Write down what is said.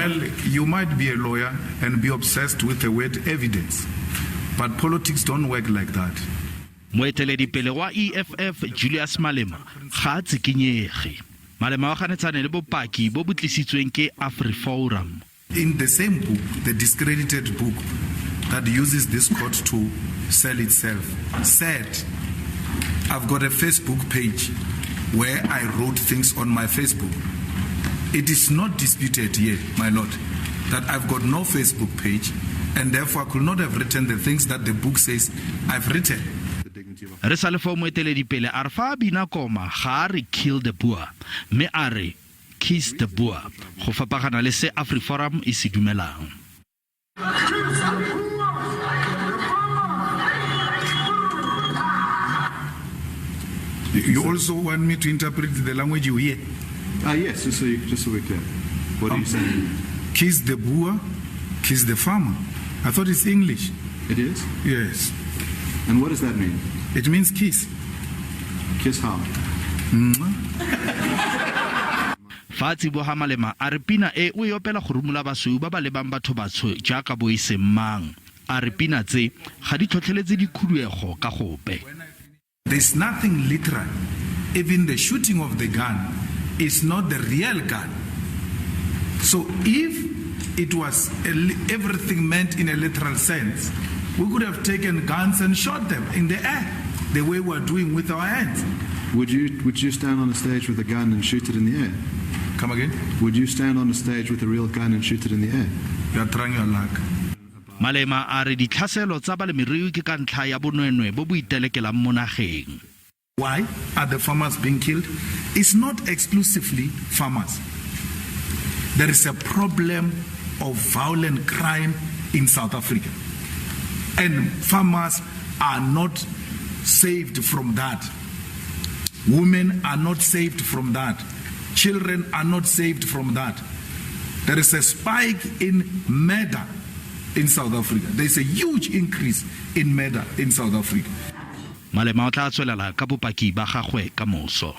Well, you might be a lawyer and be obsessed with the word evidence, but politics don't work like that. Moeteledipele wa EFF Julius Malema ga a tsikinyege. Malema wa ganetsana le bopaki bo bo tlisitsweng ke Afriforum. In the same book, the discredited book that uses this court to sell itself, said, I've got a Facebook page where I wrote things on my Facebook. It is not disputed yet, my lord, that I've got no Facebook page, and therefore I could not have written the things that the book says I've written. Re sa le fo Moeteledipele a re fa bina koma ga re Kill the Boer, me a re Kiss the Boer, go fapagana le se Afriforum e se dumelang. You also want me to interpret the language you hear? Yes, just so we're clear. What are you saying? Kiss the Boer, kiss the farmer. I thought it's English. It is? Yes. And what does that mean? It means kiss. Kiss how? Fatsi bo ha Malema a re pina e o e opela go rumula basweu ba ba lebang batho batsho jaaka bo isemang. A re pina tse ga di tlhotlheletse dikhuduego ka gope. There's nothing literal. Even the shooting of the gun is not the real gun. So if it was everything meant in a literal sense, we could have taken guns and shot them in the air, the way we're doing with our hands. Would you stand on a stage with a gun and shoot it in the air? Come again? Would you stand on a stage with a real gun and shoot it in the air? You're trying your luck. Malema a re ditlhaselo tsa balemirui ke ka ntlha ya bonwenwe bo bo itelekelang mo nageng. Why are the farmers being killed? It's not exclusively farmers. There is a problem of violent crime in South Africa. And farmers are not saved from that. Women are not saved from that. Children are not saved from that. There is a spike in murder in South Africa. There is a huge increase in murder in South Africa. Malema o tla tswelela ka bopaki ba gagwe ka moso.